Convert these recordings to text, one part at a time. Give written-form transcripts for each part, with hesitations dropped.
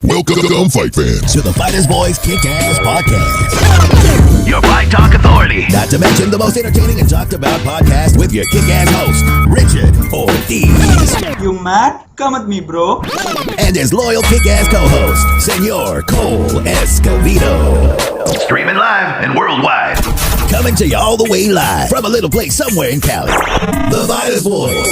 Welcome, fight fans, to the Fighters Boys Kick-Ass Podcast. Your Fight Talk Authority. Not to mention the most entertaining and talked about podcast with your kick-ass host, Richard ORTIZ. You mad? Come at me, bro. And his loyal kick-ass co-host, Senor Cole ESCOVEDO. Streaming live and worldwide. Coming to you all the way live from a little place somewhere in Cali. The Fighters Boys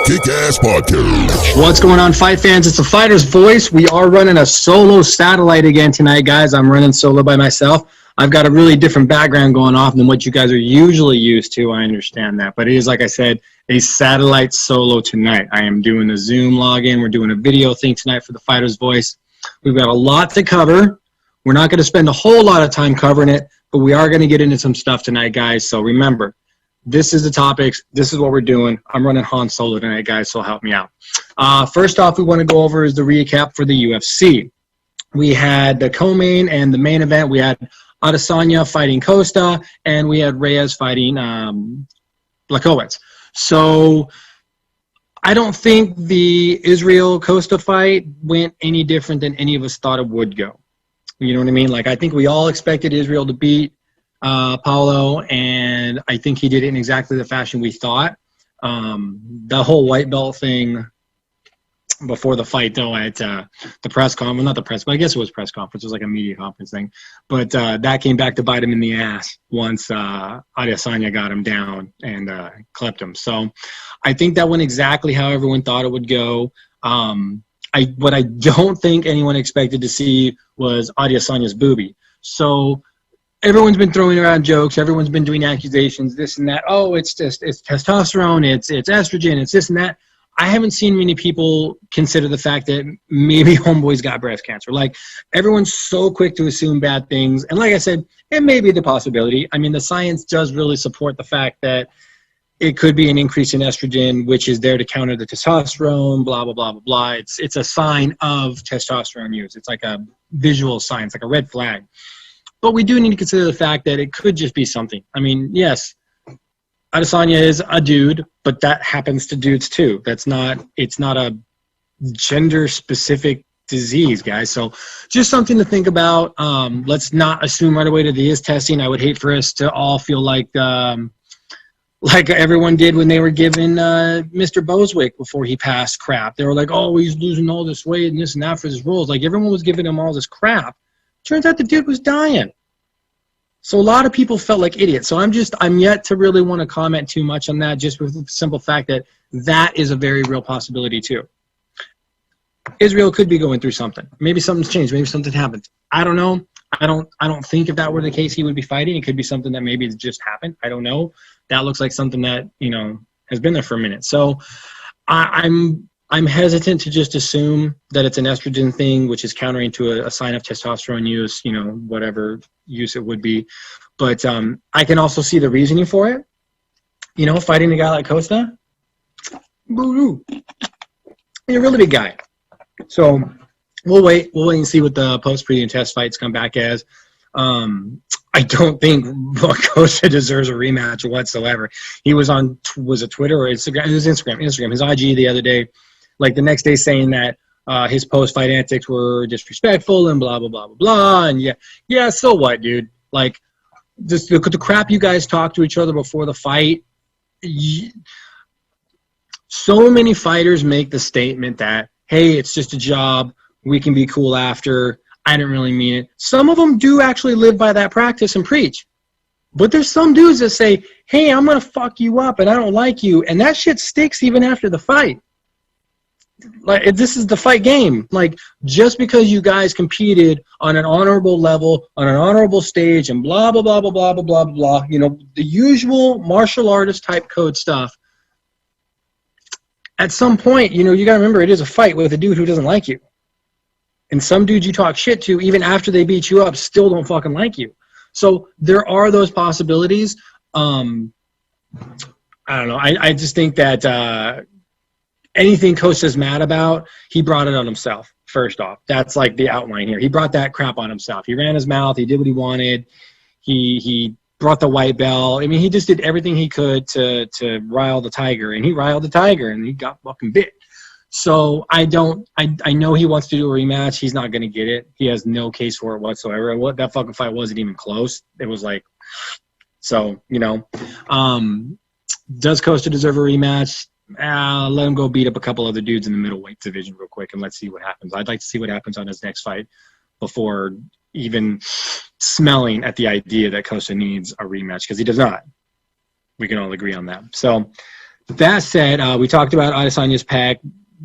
Kick-Ass Podcast. What's going on, fight fans? It's the Fighter's Voice. We are running a solo satellite again tonight, guys. I'm running solo by myself. I've got a really different background going off than what you guys are usually used to. I understand that. But it is, like I said, a satellite solo tonight. I am doing a Zoom login. We're doing a video thing tonight for the Fighter's Voice. We've got a lot to cover. We're not going to spend a whole lot of time covering it, but we are going to get into some stuff tonight, guys. So remember, this is the topics. This is what we're doing. I'm running Han Solo tonight, guys, so help me out. First off, we want to go over is the recap for the UFC. We had the co-main and the main event. We had Adesanya fighting Costa, and we had Reyes fighting Blachowicz. So I don't think the Israel-Costa fight went any different than any of us thought it would go. You know what I mean? Like, I think we all expected Israel to beat Paulo, and I think he did it in exactly the fashion we thought. The whole white belt thing before the fight, though, at the press conference, not the press, but I guess it was press conference. It was like a media conference thing. But that came back to bite him in the ass once Adesanya got him down and clipped him. So I think that went exactly how everyone thought it would go. What I don't think anyone expected to see was Adesanya's boobie. So everyone's been throwing around jokes. Everyone's been doing accusations, this and that. Oh, it's testosterone. It's estrogen. It's this and that. I haven't seen many people consider the fact that maybe homeboy's got breast cancer. Like, everyone's so quick to assume bad things. And like I said, it may be the possibility. I mean, the science does really support the fact that it could be an increase in estrogen, which is there to counter the testosterone, blah, blah, blah, blah, blah. It's a sign of testosterone use. It's like a visual sign. It's like a red flag. But we do need to consider the fact that it could just be something. I mean, yes, Adesanya is a dude, but that happens to dudes too. It's not a gender-specific disease, guys. So just something to think about. Let's not assume right away that it is testing. I would hate for us to all feel like everyone did when they were giving Mr. Boswick before he passed crap. They were like, oh, he's losing all this weight and this and that for his rules. Like, everyone was giving him all this crap. Turns out the dude was dying. So a lot of people felt like idiots. So I'm yet to really want to comment too much on that, just with the simple fact that that is a very real possibility too. Israel could be going through something. Maybe something's changed. Maybe something happened. I don't know. I don't think if that were the case he would be fighting. It could be something that maybe just happened. I don't know. That looks like something that, has been there for a minute. So I'm hesitant to just assume that it's an estrogen thing, which is countering to a sign of testosterone use, whatever use it would be. But I can also see the reasoning for it. Fighting a guy like Costa, boo-hoo. He's a really big guy. So we'll wait and see what the post-pre and test fights come back as. I don't think Costa deserves a rematch whatsoever. He was on, was it Twitter or Instagram? It was Instagram, his IG the other day. Like, the next day saying that his post-fight antics were disrespectful and blah, blah, blah, blah, blah. And yeah, so what, dude? Like, just the crap you guys talk to each other before the fight. So many fighters make the statement that, hey, it's just a job. We can be cool after. I didn't really mean it. Some of them do actually live by that practice and preach. But there's some dudes that say, hey, I'm going to fuck you up and I don't like you. And that shit sticks even after the fight. Like, this is the fight game. Like, just because you guys competed on an honorable level, on an honorable stage, and blah, blah, blah, blah, blah, blah, blah, blah, the usual martial artist type code stuff, at some point, you got to remember it is a fight with a dude who doesn't like you. And some dudes you talk shit to, even after they beat you up, still don't fucking like you. So there are those possibilities. I don't know. I just think that anything Costa's mad about, he brought it on himself, first off. That's like the outline here. He brought that crap on himself. He ran his mouth. He did what he wanted. He brought the white belt. I mean, he just did everything he could to rile the tiger. And he riled the tiger, and he got fucking bit. So I know he wants to do a rematch. He's not going to get it. He has no case for it whatsoever. What that fucking fight wasn't even close. It was like, so, does Costa deserve a rematch? Let him go beat up a couple other dudes in the middleweight division real quick, and let's see what happens. I'd like to see what happens on his next fight before even smelling at the idea that Costa needs a rematch, because he does not. We can all agree on that. So that said, we talked about Adesanya's pack.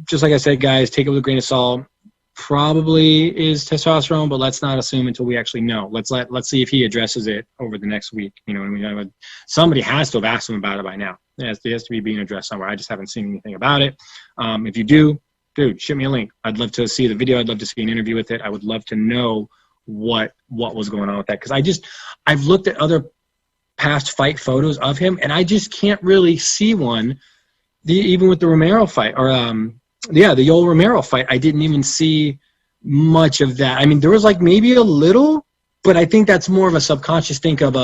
Just like I said, guys, take it with a grain of salt. Probably is testosterone, but let's not assume until we actually know. Let's see if he addresses it over the next week. You know what I mean? Somebody has to have asked him about it by now. It has to be being addressed somewhere. I just haven't seen anything about it. If you do, dude, shoot me a link. I'd love to see the video. I'd love to see an interview with it. I would love to know what was going on with that, because I've looked at other past fight photos of him, and I just can't really see one. Even with the Romero fight, or the Yoel Romero fight, I didn't even see much of that. I mean, there was like maybe a little, but I think that's more of a subconscious think of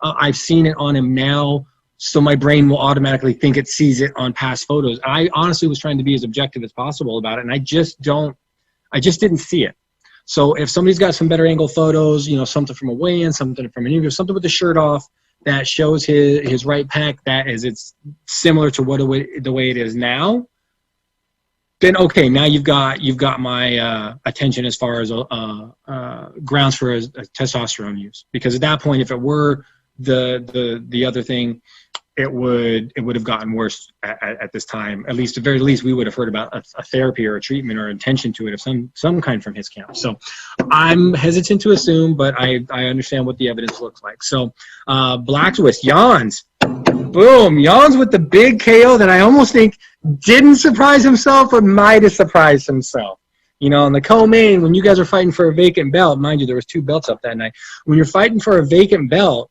I've seen it on him now, so my brain will automatically think it sees it on past photos. I honestly was trying to be as objective as possible about it, and I just didn't see it. So if somebody's got some better angle photos, something from a weigh-in, something from an interview, something with the shirt off that shows his right pack it's similar to the way it is now, then okay, now you've got my attention as far as grounds for a testosterone use. Because at that point, if it were the other thing, it would have gotten worse at this time. At the very least, we would have heard about a therapy or a treatment or attention to it of some kind from his camp. So I'm hesitant to assume, but I understand what the evidence looks like. So Black's Jans. Boom. Jans with the big KO that I almost think didn't surprise himself, but might have surprised himself. In the co-main, when you guys are fighting for a vacant belt, mind you, there was 2 belts up that night. When you're fighting for a vacant belt,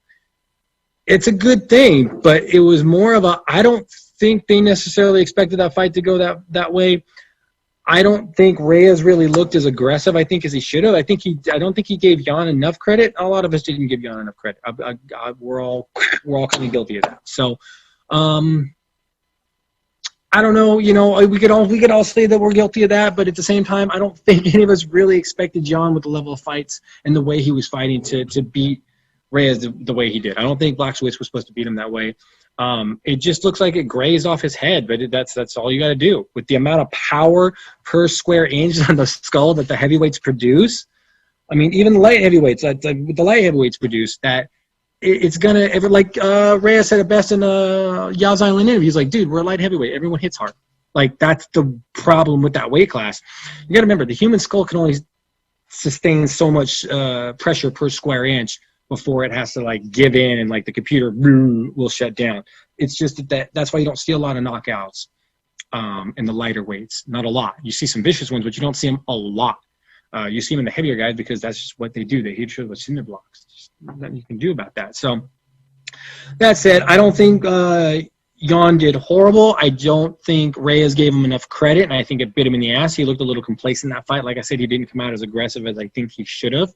it's a good thing, but it was more of I don't think they necessarily expected that fight to go that way. I don't think Reyes really looked as aggressive, I think, as he should have. I don't think he gave Jan enough credit. A lot of us didn't give Jan enough credit. We're all kind of guilty of that. So, I don't know. We could all say that we're guilty of that, but at the same time, I don't think any of us really expected Jan with the level of fights and the way he was fighting to beat Reyes the way he did. I don't think Black's was supposed to beat him that way. It just looks like it grazed off his head, but that's all you got to do. With the amount of power per square inch on the skull that the heavyweights produce, I mean, even the light heavyweights, the light heavyweights produce, that it's going to, like Reyes said it best in Yao's Island interview. He's like, dude, we're a light heavyweight. Everyone hits hard. Like, that's the problem with that weight class. You got to remember, the human skull can only sustain so much pressure per square inch before it has to give in and the computer will shut down. It's just that's why you don't see a lot of knockouts in the lighter weights. Not a lot. You see some vicious ones, but you don't see them a lot. You see them in the heavier guys because that's just what they do. They hit you with cinder blocks. There's nothing you can do about that. So that said, I don't think Jan did horrible. I don't think Reyes gave him enough credit, and I think it bit him in the ass. He looked a little complacent in that fight. Like I said, he didn't come out as aggressive as I think he should have.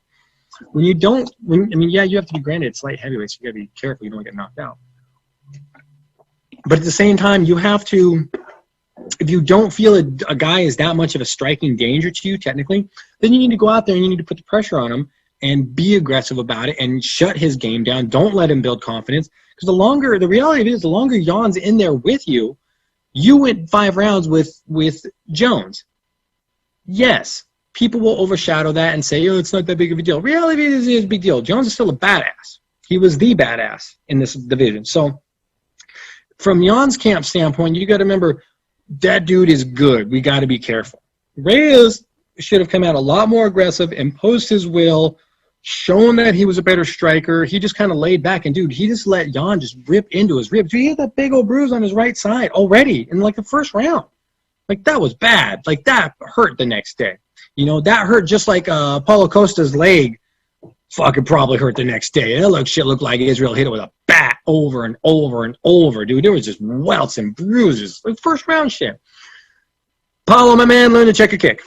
You have to be granted it's light heavyweight, so you got to be careful you don't get knocked out. But at the same time, you have to, if you don't feel a guy is that much of a striking danger to you, technically, then you need to go out there and you need to put the pressure on him and be aggressive about it and shut his game down. Don't let him build confidence. Because the reality is, the longer Jan's in there with you, you went 5 rounds with Jones. Yes. People will overshadow that and say, it's not that big of a deal. Reality is a big deal. Jones is still a badass. He was the badass in this division. So from Jan's camp standpoint, you got to remember that dude is good. We got to be careful. Reyes should have come out a lot more aggressive, imposed his will, shown that he was a better striker. He just kind of laid back, and dude, he just let Jan just rip into his ribs. Dude, he had that big old bruise on his right side already in the first round. That was bad. That hurt the next day. That hurt just like Paulo Costa's leg fucking probably hurt the next day. It looked like Israel hit it with a bat over and over and over, dude. There was just welts and bruises. First round shit. Paulo, my man, learn to check a kick.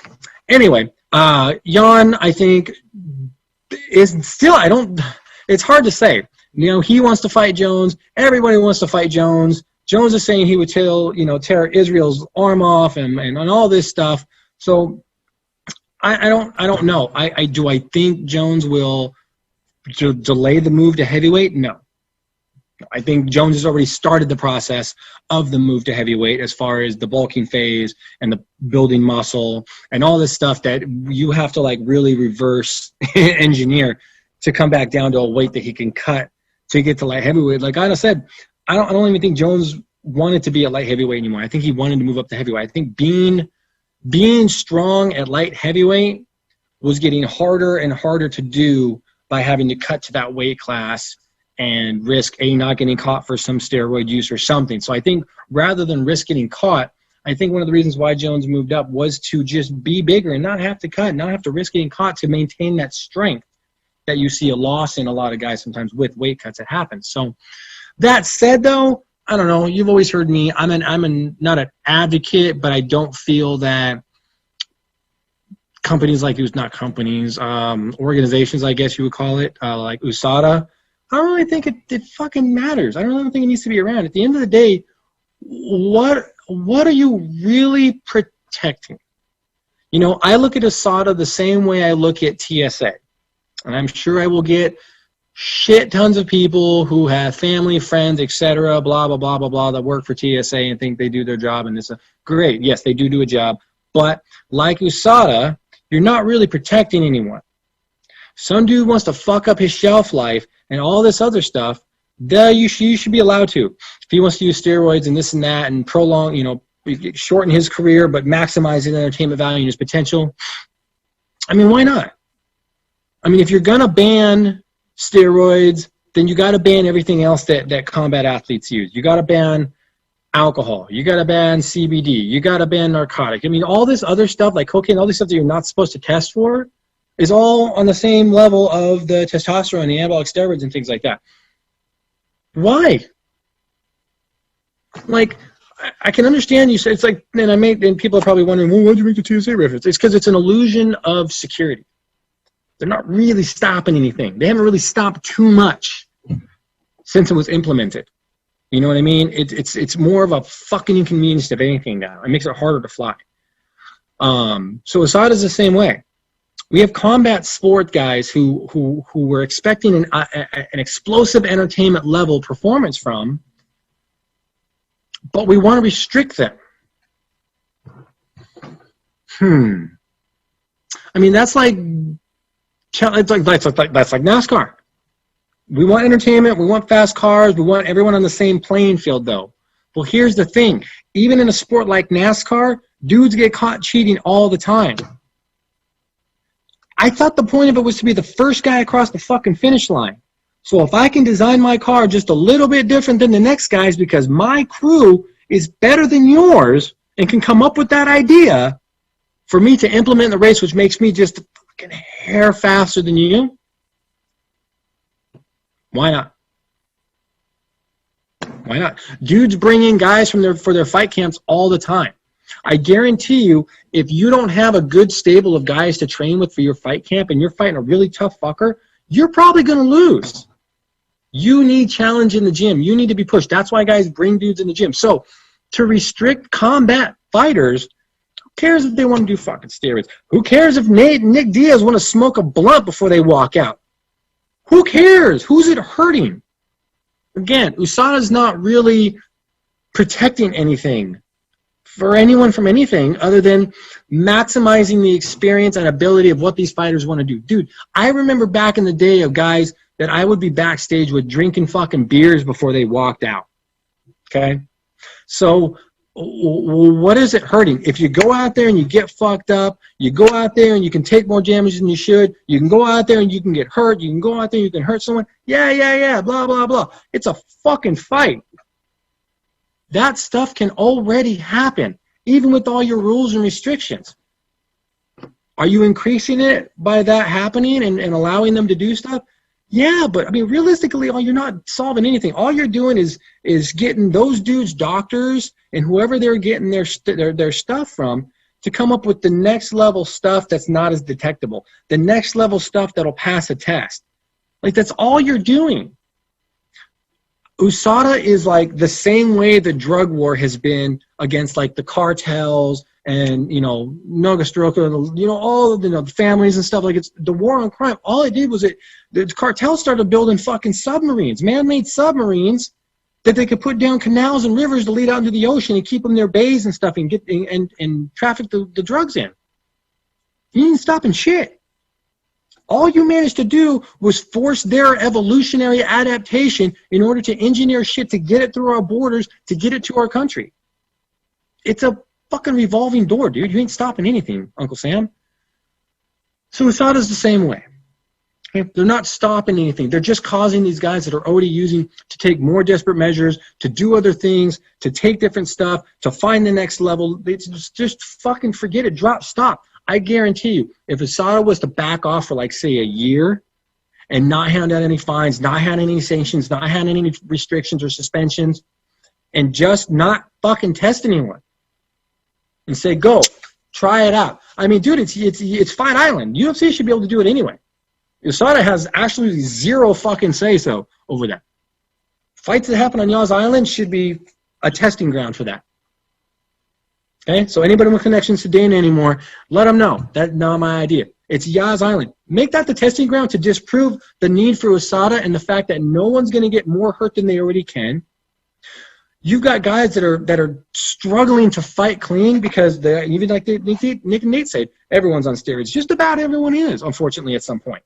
Anyway, Jan, I think, is still, it's hard to say. He wants to fight Jones. Everybody wants to fight Jones. Jones is saying he would tear Israel's arm off and all this stuff. So I don't know. Do I think Jones will delay the move to heavyweight? No. I think Jones has already started the process of the move to heavyweight as far as the bulking phase and the building muscle and all this stuff that you have to like really reverse engineer to come back down to a weight that he can cut to get to light heavyweight. Like I said, I don't even think Jones wanted to be at light heavyweight anymore. I think he wanted to move up to heavyweight. I think being strong at light heavyweight was getting harder and harder to do by having to cut to that weight class and risk not getting caught for some steroid use or something. So I think rather than risk getting caught, I think one of the reasons why Jones moved up was to just be bigger and not have to cut, not have to risk getting caught, to maintain that strength that you see a loss in a lot of guys sometimes with weight cuts. It happens. So that said, though, I don't know. You've always heard me. I'm not an advocate, but I don't feel that companies like organizations, I guess you would call it, like USADA, I don't really think it fucking matters. I don't really think it needs to be around. At the end of the day, what are you really protecting? You know, I look at USADA the same way I look at TSA. And I'm sure I will get shit tons of people who have family, friends, etc., blah, blah, blah, blah, blah, that work for TSA and think they do their job. And it's great. Yes, they do a job. But like USADA, you're not really protecting anyone. Some dude wants to fuck up his shelf life and all this other stuff, you should be allowed to. If he wants to use steroids and this and that and prolong, shorten his career but maximize his entertainment value and his potential, I mean, why not? I mean, if you're going to ban steroids, then you got to ban everything else that combat athletes use. You got to ban alcohol. You got to ban CBD. You got to ban narcotic. I mean, all this other stuff like cocaine, all this stuff that you're not supposed to test for is all on the same level of the testosterone, the anabolic steroids, and things like that. Why? Like, I can understand you say it's like, and people are probably wondering, well, why'd you make the TSA reference? It's because it's an illusion of security. They're not really stopping anything. They haven't really stopped too much since it was implemented. You know what I mean? It's more of a fucking inconvenience than anything now. It makes it harder to fly. So USADA is the same way. We have combat sport guys who were expecting an explosive entertainment level performance from, but we want to restrict them. I mean, that's like NASCAR. We want entertainment. We want fast cars. We want everyone on the same playing field, though. Well, here's the thing. Even in a sport like NASCAR, dudes get caught cheating all the time. I thought the point of it was to be the first guy across the fucking finish line. So if I can design my car just a little bit different than the next guy's because my crew is better than yours and can come up with that idea for me to implement the race, which makes me just a fucking hair faster than you, why not? Why not? Dudes bring in guys for their fight camps all the time. I guarantee you, if you don't have a good stable of guys to train with for your fight camp and you're fighting a really tough fucker, you're probably going to lose. You need challenge in the gym. You need to be pushed. That's why guys bring dudes in the gym. So to restrict combat fighters, who cares if they want to do fucking steroids? Who cares if Nick Diaz want to smoke a blunt before they walk out? Who cares? Who's it hurting? Again, USADA's not really protecting anything for anyone from anything other than maximizing the experience and ability of what these fighters want to do. Dude, I remember back in the day of guys that I would be backstage with drinking fucking beers before they walked out. Okay? So what is it hurting? If you go out there and you get fucked up, you go out there and you can take more damage than you should, you can go out there and you can get hurt, you can go out there and you can hurt someone, yeah, blah, blah, blah. It's a fucking fight. That stuff can already happen, even with all your rules and restrictions. Are you increasing it by that happening and allowing them to do stuff? Yeah, but I mean, realistically, you're not solving anything. All you're doing is getting those dudes, doctors, and whoever they're getting their stuff from to come up with the next level stuff that's not as detectable, the next level stuff that'll pass a test. Like, that's all you're doing. USADA is like the same way the drug war has been against like the cartels and, Nogastroka, all of the families and stuff. Like, it's the war on crime. All it did was the cartels started building fucking submarines, man-made submarines that they could put down canals and rivers to lead out into the ocean and keep them near bays and stuff and get and traffic the drugs in. You ain't stopping shit. All you managed to do was force their evolutionary adaptation in order to engineer shit to get it through our borders, to get it to our country. It's a fucking revolving door, dude. You ain't stopping anything, Uncle Sam. So USADA's the same way. Okay? They're not stopping anything. They're just causing these guys that are already using to take more desperate measures, to do other things, to take different stuff, to find the next level. It's just fucking forget it. Drop, stop. I guarantee you, if USADA was to back off for, like, say, a year and not hand out any fines, not hand any sanctions, not hand any restrictions or suspensions, and just not fucking test anyone and say, go, try it out. I mean, dude, it's Fight Island. UFC should be able to do it anyway. USADA has absolutely zero fucking say-so over that. Fights that happen on y'all's island should be a testing ground for that. Okay, so anybody with connections to Dana anymore, let them know. That's not my idea. It's Yaz Island. Make that the testing ground to disprove the need for USADA and the fact that no one's going to get more hurt than they already can. You've got guys that are struggling to fight clean because even like Nick and Nate said, everyone's on steroids. Just about everyone is, unfortunately, at some point.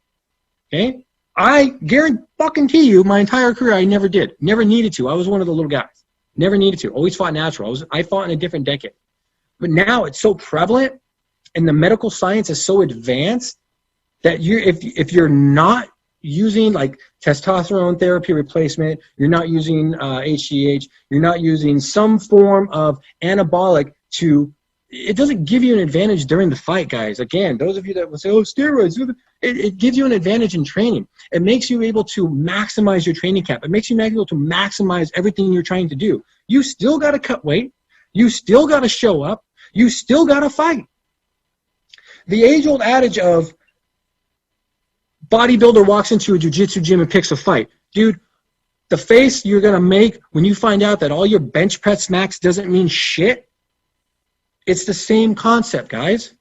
Okay, I guarantee you, my entire career, I never did, never needed to. I was one of the little guys, never needed to. Always fought natural. I fought in a different decade. But now it's so prevalent and the medical science is so advanced that if you're not using like testosterone therapy replacement, you're not using HGH, you're not using some form of anabolic it doesn't give you an advantage during the fight, guys. Again, those of you that will say, oh, steroids, it gives you an advantage in training. It makes you able to maximize your training camp. It makes you able to maximize everything you're trying to do. You still got to cut weight. You still got to show up. You still got to fight. The age-old adage of bodybuilder walks into a jiu-jitsu gym and picks a fight. Dude, the face you're going to make when you find out that all your bench press max doesn't mean shit, it's the same concept, guys.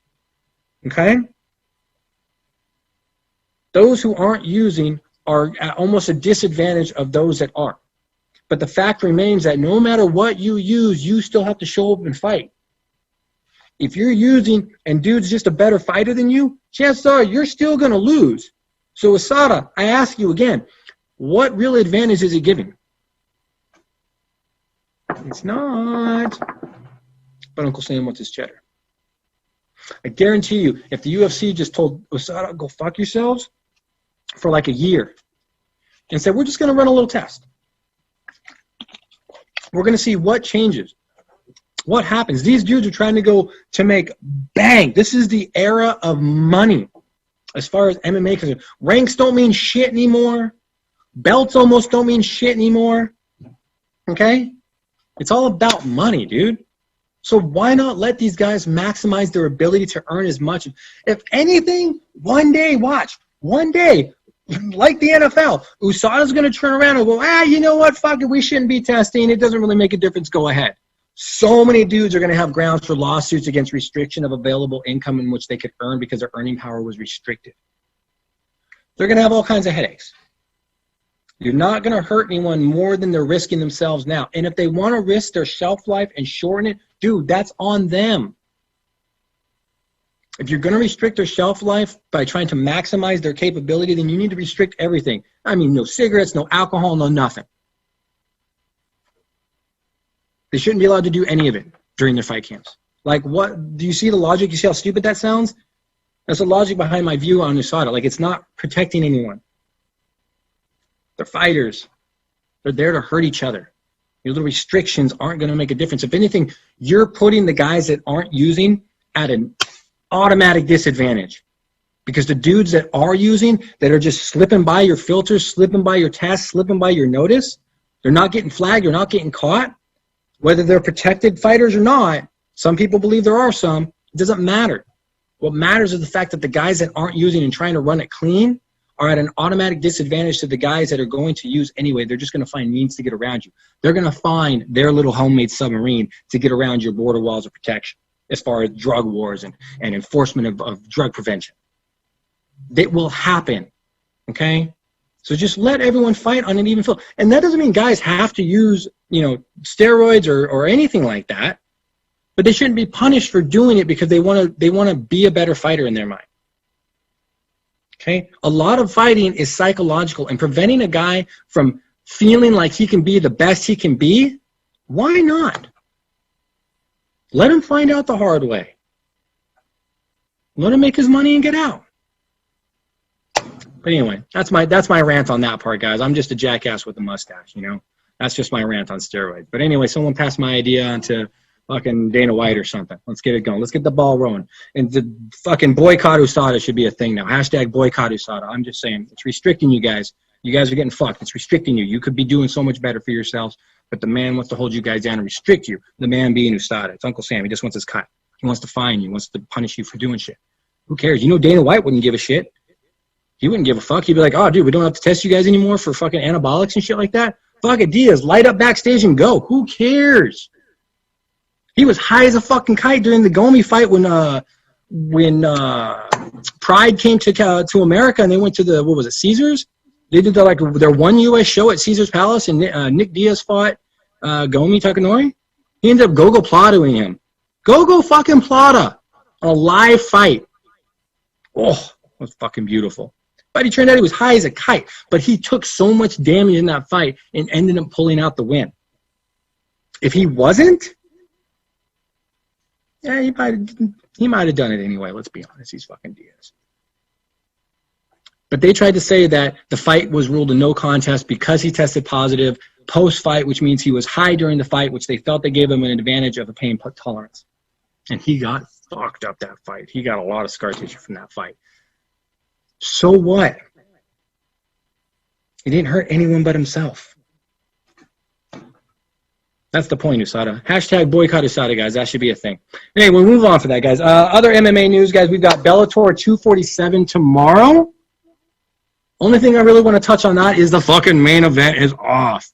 Okay? Those who aren't using are at almost a disadvantage of those that are. But the fact remains that no matter what you use, you still have to show up and fight. If you're using and dude's just a better fighter than you, chances are you're still going to lose. So USADA, I ask you again, what real advantage is it giving? It's not. But Uncle Sam wants his cheddar. I guarantee you, if the UFC just told USADA, go fuck yourselves for like a year and said, we're just going to run a little test. We're going to see what changes. What happens? These dudes are trying to go to make bang. This is the era of money as far as MMA is concerned. Ranks don't mean shit anymore. Belts almost don't mean shit anymore. Okay? It's all about money, dude. So why not let these guys maximize their ability to earn as much? If anything, one day, watch. One day, like the NFL, USADA's going to turn around and go, you know what? Fuck it. We shouldn't be testing. It doesn't really make a difference. Go ahead. So many dudes are going to have grounds for lawsuits against restriction of available income in which they could earn because their earning power was restricted. They're going to have all kinds of headaches. You're not going to hurt anyone more than they're risking themselves now. And if they want to risk their shelf life and shorten it, dude, that's on them. If you're going to restrict their shelf life by trying to maximize their capability, then you need to restrict everything. I mean, no cigarettes, no alcohol, no nothing. They shouldn't be allowed to do any of it during their fight camps. Like, what? Do you see the logic? You see how stupid that sounds? That's the logic behind my view on USADA. Like, it's not protecting anyone. They're fighters. They're there to hurt each other. Your little restrictions aren't going to make a difference. If anything, you're putting the guys that aren't using at an automatic disadvantage. Because the dudes that are using, that are just slipping by your filters, slipping by your tests, slipping by your notice, they're not getting flagged, they're not getting caught. Whether they're protected fighters or not, some people believe there are some, it doesn't matter. What matters is the fact that the guys that aren't using and trying to run it clean are at an automatic disadvantage to the guys that are going to use anyway. They're just going to find means to get around you. They're going to find their little homemade submarine to get around your border walls of protection as far as drug wars and enforcement of drug prevention. It will happen, okay? So just let everyone fight on an even field. And that doesn't mean guys have to use, steroids or anything like that. But they shouldn't be punished for doing it because they want to be a better fighter in their mind. Okay? A lot of fighting is psychological, and preventing a guy from feeling like he can be the best he can be, why not? Let him find out the hard way. Let him make his money and get out. But anyway, that's my rant on that part, guys. I'm just a jackass with a mustache, That's just my rant on steroids. But anyway, someone passed my idea on to fucking Dana White or something. Let's get it going. Let's get the ball rolling. And the fucking boycott USADA should be a thing now. Hashtag boycott USADA. I'm just saying, it's restricting you guys. You guys are getting fucked. It's restricting you. You could be doing so much better for yourselves, but the man wants to hold you guys down and restrict you. The man being USADA. It's Uncle Sam. He just wants his cut. He wants to fine you. He wants to punish you for doing shit. Who cares? Dana White wouldn't give a shit. He wouldn't give a fuck. He'd be like, oh, dude, we don't have to test you guys anymore for fucking anabolics and shit like that. Fuck it, Diaz. Light up backstage and go. Who cares? He was high as a fucking kite during the Gomi fight when Pride came to America and they went to Caesars? They did their one U.S. show at Caesars Palace, and Nick Diaz fought Gomi Takanori. He ended up Gogo Plata-ing him. Gogo fucking Plata on a live fight. Oh, it was fucking beautiful. But he turned out he was high as a kite. But he took so much damage in that fight and ended up pulling out the win. If he wasn't, yeah, he might have done it anyway. Let's be honest. He's fucking Diaz. But they tried to say that the fight was ruled a no contest because he tested positive post-fight, which means he was high during the fight, which they felt they gave him an advantage of a pain tolerance. And he got fucked up that fight. He got a lot of scar tissue from that fight. So what? He didn't hurt anyone but himself. That's the point, USADA. Hashtag boycott USADA, guys. That should be a thing. Anyway, we'll move on for that, guys. Other MMA news, guys. We've got Bellator 247 tomorrow. Only thing I really want to touch on that is the fucking main event is off.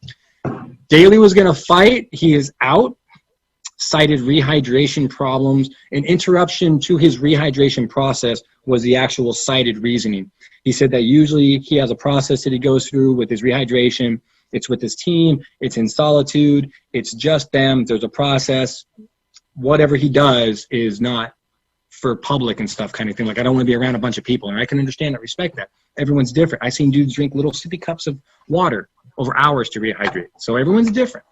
Daly was going to fight. He is out. Cited rehydration problems. An interruption to his rehydration process was the actual cited reasoning. He said that usually he has a process that he goes through with his rehydration. It's with his team. It's in solitude. It's just them. There's a process. Whatever he does is not for public and stuff kind of thing. Like, I don't want to be around a bunch of people. And I can understand and respect that. Everyone's different. I've seen dudes drink little sippy cups of water over hours to rehydrate. So everyone's different.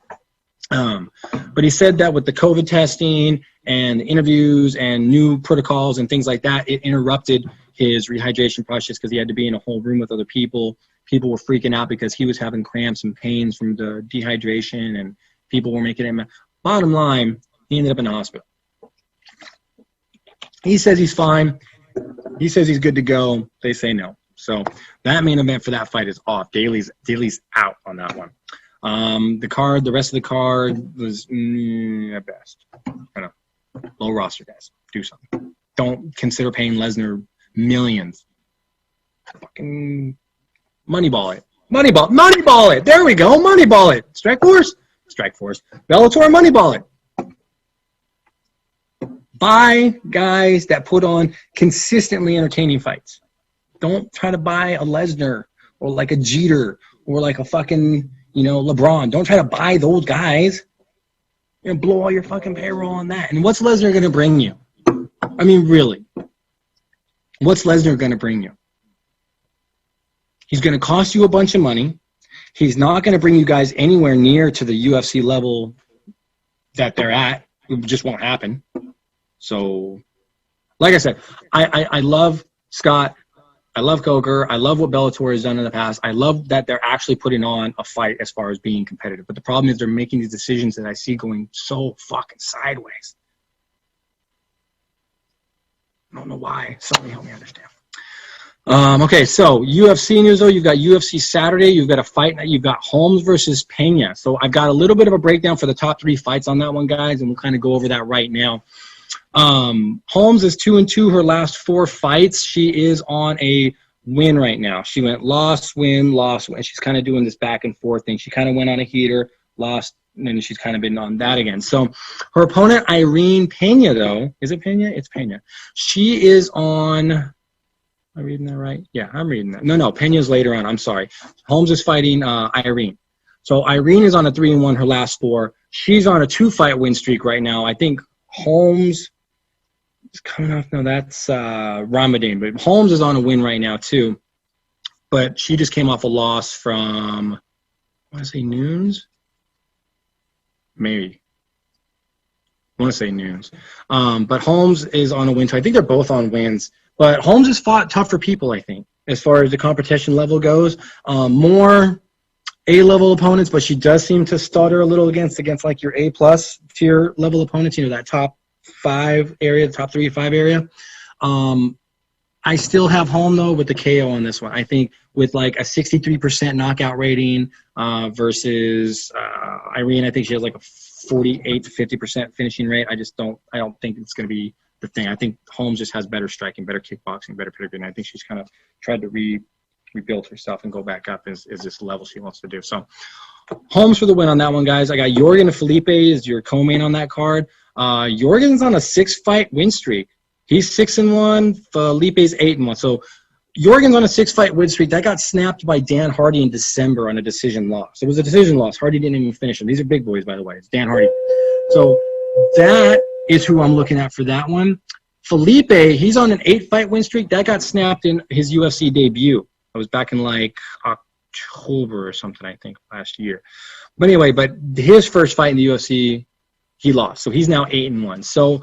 But he said that with the COVID testing and the interviews and new protocols and things like that, it interrupted his rehydration process because he had to be in a whole room with other people. People were freaking out because he was having cramps and pains from the dehydration, and people were making him. Bottom line, he ended up in the hospital. He says he's fine. He says he's good to go. They say no. So that main event for that fight is off. Daly's out on that one. The rest of the card was at best. I know. Low roster, guys. Do something. Don't consider paying Lesnar millions. Fucking moneyball it. Moneyball it. There we go. Moneyball it. Strike Force. Bellator, moneyball it. Buy guys that put on consistently entertaining fights. Don't try to buy a Lesnar or like a Jeter or like a fucking, LeBron. Don't try to buy those guys. You're going to blow all your fucking payroll on that. And what's Lesnar going to bring you? I mean, really. What's Lesnar going to bring you? He's going to cost you a bunch of money. He's not going to bring you guys anywhere near to the UFC level that they're at. It just won't happen. So, like I said, I love Scott. I love Coker. I love what Bellator has done in the past. I love that they're actually putting on a fight as far as being competitive. But the problem is they're making these decisions that I see going so fucking sideways. I don't know why. Somebody help me understand. Okay, so UFC news, though. You've got UFC Saturday. You've got a fight. You've got Holmes versus Pena. So I've got a little bit of a breakdown for the top 3 fights on that one, guys, and we'll kind of go over that right now. Holmes is 2-2 her last 4 fights. She is on a win right now. She went loss, win, loss, win. She's kind of doing this back and forth thing. She kind of went on a heater, lost, and then she's kind of been on that again. So her opponent, Irene Pena, though, is it Pena? It's Pena. She is on, am I reading that right? Yeah, I'm reading that. No, Pena's later on. I'm sorry. Holmes is fighting Irene. So Irene is on a 3-1 her last 4. She's on a 2-fight win streak right now. I think Holmes is coming off. No, that's Ramadan. But Holmes is on a win right now, too. But she just came off a loss from, I want to say Nunes? Maybe. I want to say Nunes. But Holmes is on a win, too. I think they're both on wins. But Holmes has fought tougher people, I think, as far as the competition level goes. More A-level opponents, but she does seem to stutter a little against like your A-plus tier level opponents, that top 5 area, the top 3 to 5 area. I still have Holmes, though, with the KO on this one. I think with like a 63% knockout rating versus Irene, I think she has like a 48 to 50% finishing rate. I don't think it's going to be the thing. I think Holmes just has better striking, better kickboxing, better pedigree, and I think she's kind of tried to rebuild herself and go back up is this level she wants to do. So Holmes for the win on that one, guys. I got Jorgen and Felipe is your co-main on that card. Jorgen's on a 6-fight win streak. He's 6-1. Felipe's 8-1. So Jorgen's on a 6-fight win streak. That got snapped by Dan Hardy in December on a decision loss. It was a decision loss. Hardy didn't even finish him. These are big boys, by the way. It's Dan Hardy. So that is who I'm looking at for that one. Felipe, he's on an 8-fight win streak. That got snapped in his UFC debut. It was back in like October or something, I think, last year. But anyway, his first fight in the UFC, he lost. So he's now 8-1. So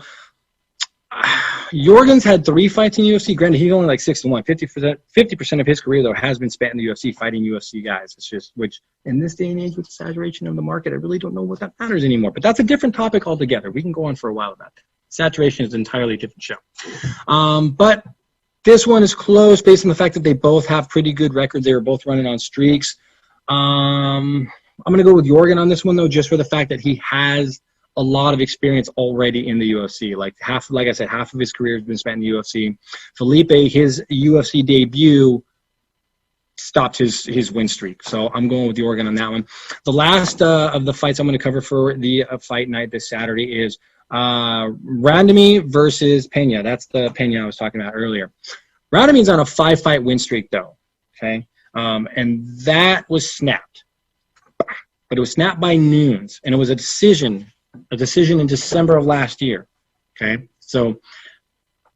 Jorgen's had 3 fights in UFC. Granted, he's only like 6-1. 50% of his career, though, has been spent in the UFC fighting UFC guys. It's just, which in this day and age with the saturation of the market, I really don't know what that matters anymore. But that's a different topic altogether. We can go on for a while about that. Saturation is an entirely different show. But this one is close based on the fact that they both have pretty good records. They were both running on streaks. I'm going to go with Jorgen on this one, though, just for the fact that he has a lot of experience already in the UFC. Like I said, half of his career has been spent in the UFC. Felipe, his UFC debut stopped his win streak. So I'm going with Jorgen on that one. The last of the fights I'm going to cover for the fight night this Saturday is Randami versus Pena. That's the Pena I was talking about earlier. Randami's on a 5-fight win streak, though. Okay, and that was snapped, but it was snapped by Nunes, and it was a decision in December of last year. Okay, so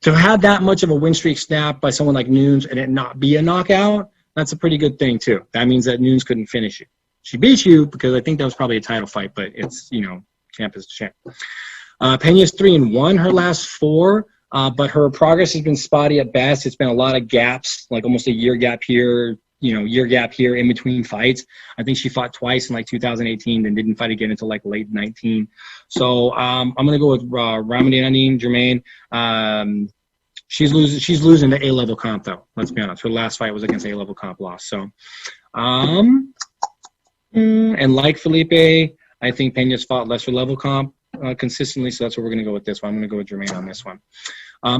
to have that much of a win streak snapped by someone like Nunes and it not be a knockout, that's a pretty good thing too. That means that Nunes couldn't finish you. She beat you because I think that was probably a title fight, but it's, champ is champ. Pena's 3-1 her last 4, but her progress has been spotty at best. It's been a lot of gaps, like almost a year gap here, year gap here in between fights. I think she fought twice in like 2018, then didn't fight again until like late 19. So I'm gonna go with Ramadan Jermaine. She's losing the A-level comp, though. Let's be honest. Her last fight was against A-level comp loss. So, and like Felipe, I think Pena's fought lesser level comp consistently, so that's what we're going to go with this one. I'm going to go with Jermaine on this one.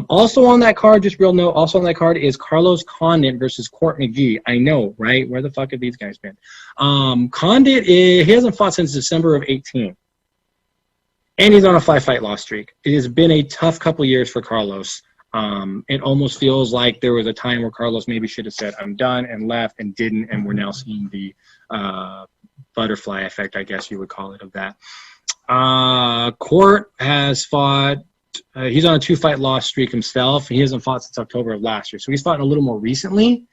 Also on that card, just real note, also on that card is Carlos Condit versus Court McGee. I know, right? Where the fuck have these guys been? Condit, he hasn't fought since December of 18. And he's on a 5-fight loss streak. It has been a tough couple years for Carlos. It almost feels like there was a time where Carlos maybe should have said, I'm done, and left and didn't, and we're now seeing the butterfly effect, I guess you would call it, of that. Court has fought, he's on a 2-fight loss streak himself. He hasn't fought since October of last year. So he's fought a little more recently,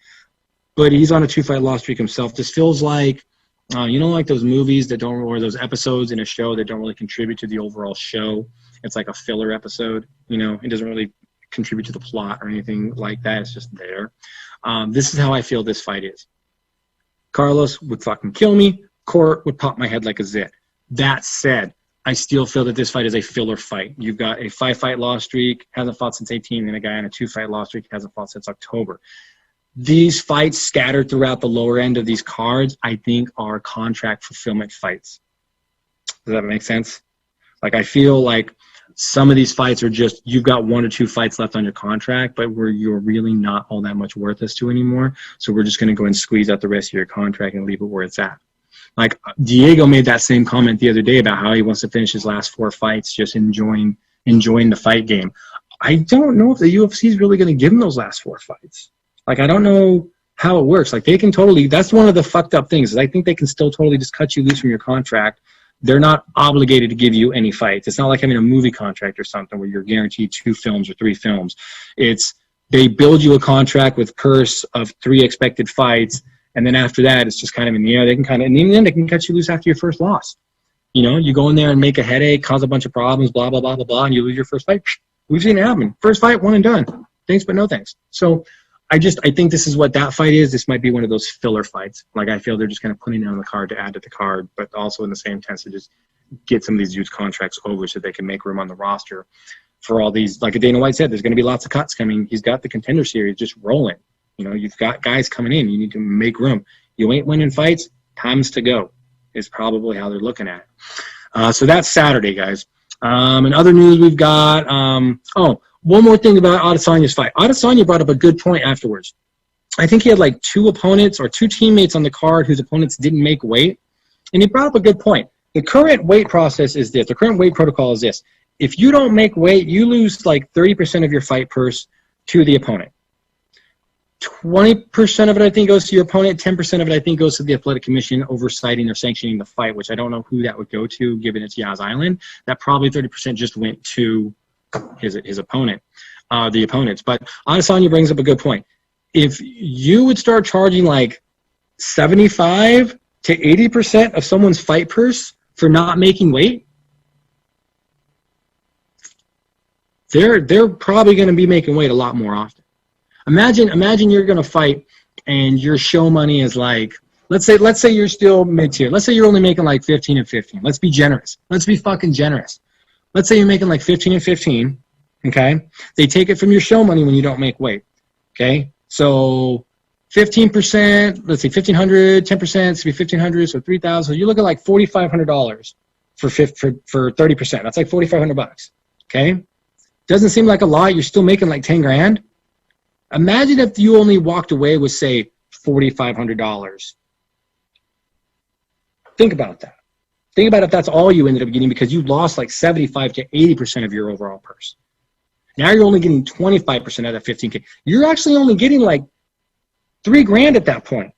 but he's on a 2-fight loss streak himself. This feels like, like those movies that don't, or those episodes in a show that don't really contribute to the overall show. It's like a filler episode, it doesn't really contribute to the plot or anything like that. It's just there. This is how I feel this fight is. Carlos would fucking kill me. Court would pop my head like a zit. That said, I still feel that this fight is a filler fight. You've got a 5-fight loss streak, hasn't fought since 18, and a guy on a 2-fight loss streak hasn't fought since October. These fights scattered throughout the lower end of these cards, I think, are contract fulfillment fights. Does that make sense? Like, I feel like Some of these fights are just, you've got 1 or 2 fights left on your contract, but where you're really not all that much worth us to anymore. So we're just going to go and squeeze out the rest of your contract and leave it where it's at. Like Diego made that same comment the other day about how he wants to finish his last 4 fights just enjoying the fight game. I don't know if the UFC is really going to give him those last 4 fights. Like, I don't know how it works. Like, they can totally, that's one of the fucked up things, is I think they can still totally just cut you loose from your contract. They're not obligated to give you any fights. It's not like having a movie contract or something where you're guaranteed 2 films or 3 films. It's, they build you a contract with purse of 3 expected fights, and then after that, it's just kind of in the air. They can kind of, and even then, they can cut you loose after your first loss. You know, you go in there and make a headache, cause a bunch of problems, blah, blah, blah, blah, blah, and you lose your first fight. We've seen it happen. First fight, 1 and done. Thanks, but no thanks. So I think this is what that fight is. This might be one of those filler fights. Like, I feel they're just kind of putting it on the card to add to the card, but also in the same sense to just get some of these dudes' contracts over so they can make room on the roster for all these. Like Dana White said, there's going to be lots of cuts coming. He's got the Contender Series just rolling. You know, you've got guys coming in. You need to make room. You ain't winning fights, time's to go is probably how they're looking at it. So that's Saturday, guys. And other news we've got, one more thing about Adesanya's fight. Adesanya brought up a good point afterwards. I think he had like 2 opponents or 2 teammates on the card whose opponents didn't make weight. And he brought up a good point. The current weight process is this. The current weight protocol is this. If you don't make weight, you lose like 30% of your fight purse to the opponent. 20% of it, I think, goes to your opponent. 10% of it, I think, goes to the Athletic Commission oversighting or sanctioning the fight, which I don't know who that would go to, given it's Yaz Island. That probably 30% just went to his opponent, the opponents. But Adesanya brings up a good point. If you would start charging like 75 to 80% of someone's fight purse for not making weight, they're probably going to be making weight a lot more often. Imagine you're going to fight and your show money is like, let's say you're still mid-tier. Let's say you're only making like 15 and 15. Let's be generous. Let's be fucking generous. Let's say you're making like 15 and 15, okay? They take it from your show money when you don't make weight, okay? So 15%, let's say 1,500, 10%, so be 1,500, so 3,000. So you look at like $4,500 for 30%. That's like $4,500, okay? Doesn't seem like a lot. You're still making like 10 grand. Imagine if you only walked away with, say, $4,500. Think about that. Think about if that's all you ended up getting because you lost like 75 to 80% of your overall purse. Now you're only getting 25% out of that $15K. You're actually only getting like $3 grand at that point.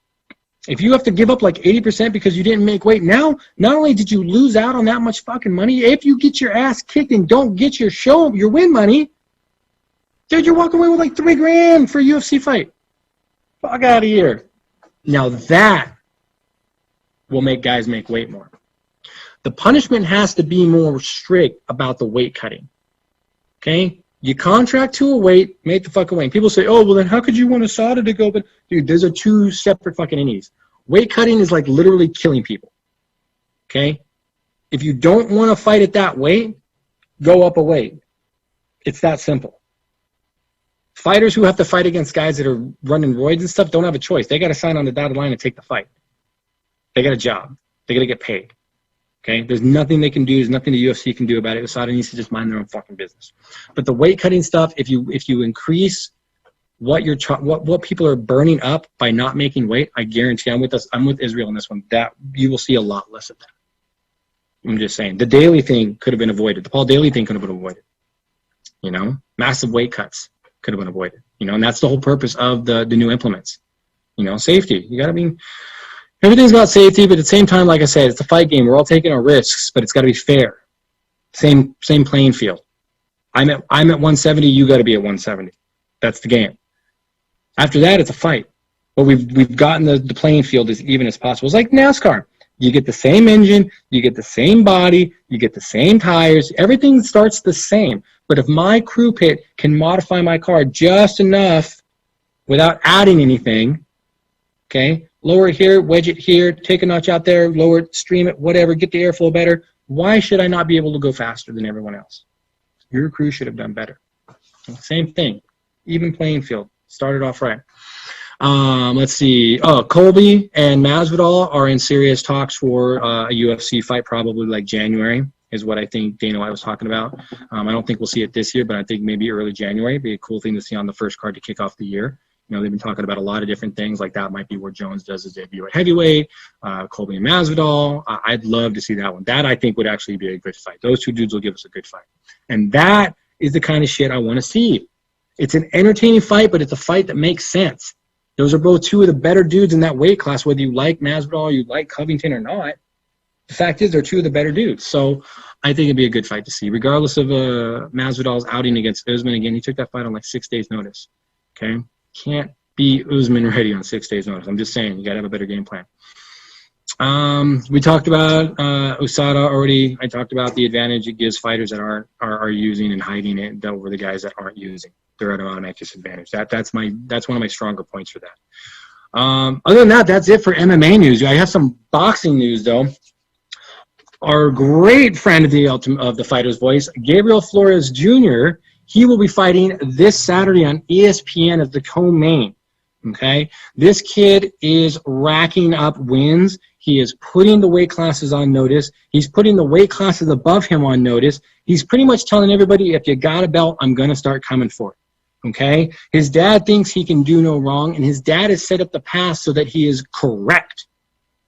If you have to give up like 80% because you didn't make weight, now not only did you lose out on that much fucking money, if you get your ass kicked and don't get your win money, dude, you're walking away with like $3 grand for a UFC fight. Fuck out of here. Now that will make guys make weight more. The punishment has to be more strict about the weight cutting. Okay? You contract to a weight, make the fucking weight. People say, oh, well, then how could you want Asada to go? But, dude, those are 2 separate fucking entities. Weight cutting is like literally killing people. Okay? If you don't want to fight at that weight, go up a weight. It's that simple. Fighters who have to fight against guys that are running roids and stuff don't have a choice. They got to sign on the dotted line and take the fight. They got a job. They got to get paid. Okay? There's nothing they can do. There's nothing the UFC can do about it. USADA needs to just mind their own fucking business. But the weight cutting stuff, if you increase what people are burning up by not making weight, I guarantee I'm with Israel on this one. That you will see a lot less of that. I'm just saying. The Daly thing could have been avoided. The Paul Daly thing could have been avoided. You know? Massive weight cuts could have been avoided. You know, and that's the whole purpose of the new implements. You know, safety. You gotta be everything's about safety, but at the same time, like I said, it's a fight game. We're all taking our risks, but it's got to be fair. Same playing field. I'm at 170. You got to be at 170. That's the game. After that, it's a fight. But we've gotten the playing field as even as possible. It's like NASCAR. You get the same engine. You get the same body. You get the same tires. Everything starts the same. But if my crew pit can modify my car just enough without adding anything, okay, lower it here, wedge it here, take a notch out there, lower it, stream it, whatever, get the airflow better. Why should I not be able to go faster than everyone else? Your crew should have done better. Same thing. Even playing field. Started off right. Let's see. Oh, Colby and Masvidal are in serious talks for a UFC fight, probably like January. is what I think Dana White was talking about. I don't think we'll see it this year, but I think maybe early January would be a cool thing to see on the first card to kick off the year. You know, they've been talking about a lot of different things, like that might be where Jones does his debut at heavyweight, Colby and Masvidal. I'd love to see that one. That I think would actually be a good fight. Those two dudes will give us a good fight. And that is the kind of shit I want to see. It's an entertaining fight, but it's a fight that makes sense. Those are both two of the better dudes in that weight class, whether you like Masvidal or you like Covington or not. The fact is they're two of the better dudes. So I think it'd be a good fight to see, regardless of Masvidal's outing against Usman. Again, he took that fight on like 6 days' notice. Okay? Can't be Usman ready on 6 days' notice. I'm just saying, you got to have a better game plan. We talked about USADA already. I talked about the advantage it gives fighters that are using and hiding it over the guys that aren't using. They're at an automatic disadvantage. That's one of my stronger points for that. Other than that, that's it for MMA news. I have some boxing news though. Our great friend of the Fighter's Voice, Gabriel Flores Jr., he will be fighting this Saturday on ESPN as the co-main. Okay, this kid is racking up wins. He is putting the weight classes on notice. He's putting the weight classes above him on notice. He's pretty much telling everybody, if you got a belt, I'm going to start coming for it. Okay, his dad thinks he can do no wrong, and his dad has set up the path so that he is correct.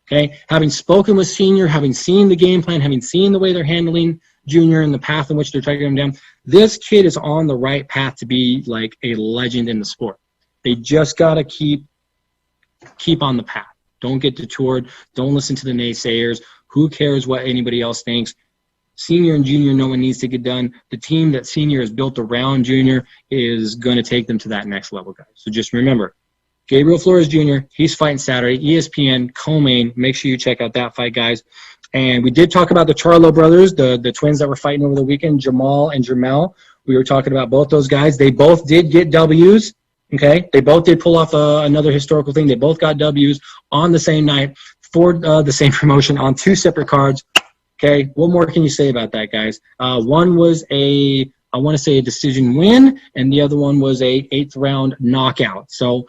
Okay, having spoken with Senior, having seen the game plan, having seen the way they're handling Junior and the path in which they're taking him down, this kid is on the right path to be like a legend in the sport. They just got to keep on the path. Don't get detoured. Don't listen to the naysayers. Who cares what anybody else thinks? Senior and Junior know what needs to get done. The team that Senior has built around Junior is going to take them to that next level, guys. So just remember, Gabriel Flores Jr., he's fighting Saturday, ESPN, co-main. Make sure you check out that fight, guys. And we did talk about the Charlo brothers, the twins that were fighting over the weekend, Jamal and Jermel. We were talking about both those guys. They both did get W's. Okay, they both did pull off another historical thing. They both got W's on the same night for the same promotion on two separate cards. Okay, what more can you say about that, guys? One was I want to say a decision win, and the other one was a 8th round knockout. So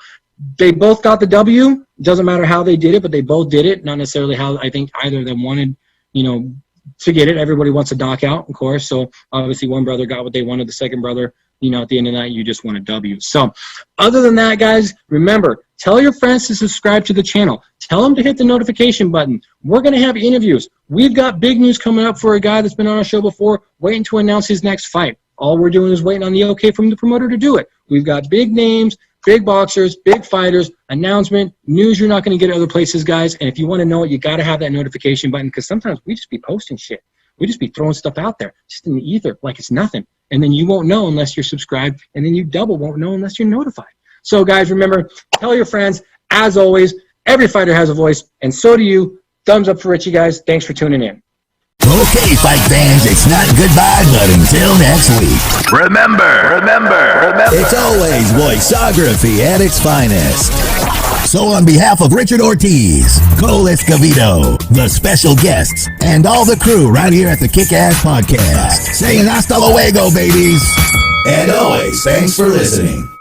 they both got the W. Doesn't matter how they did it, but they both did it. Not necessarily how I think either of them wanted, to get it. Everybody wants a knockout, of course. So obviously one brother got what they wanted. The second brother, at the end of the night, you just want a W. So other than that, guys, remember, tell your friends to subscribe to the channel. Tell them to hit the notification button. We're going to have interviews. We've got big news coming up for a guy that's been on our show before, waiting to announce his next fight. All we're doing is waiting on the okay from the promoter to do it. We've got big names, big boxers, big fighters, announcement, news you're not going to get at other places, guys. And if you want to know it, you got to have that notification button, because sometimes we just be posting shit. We just be throwing stuff out there, just in the ether, like it's nothing. And then you won't know unless you're subscribed, and then you double won't know unless you're notified. So, guys, remember, tell your friends. As always, every fighter has a voice, and so do you. Thumbs up for Richie, guys. Thanks for tuning in. Okay, fight fans, it's not goodbye, but until next week. Remember, It's always voiceography at its finest. So on behalf of Richard Ortiz, Cole Escovedo, the special guests, and all the crew right here at the Kick-Ass Podcast, saying hasta luego, babies. And always, thanks for listening.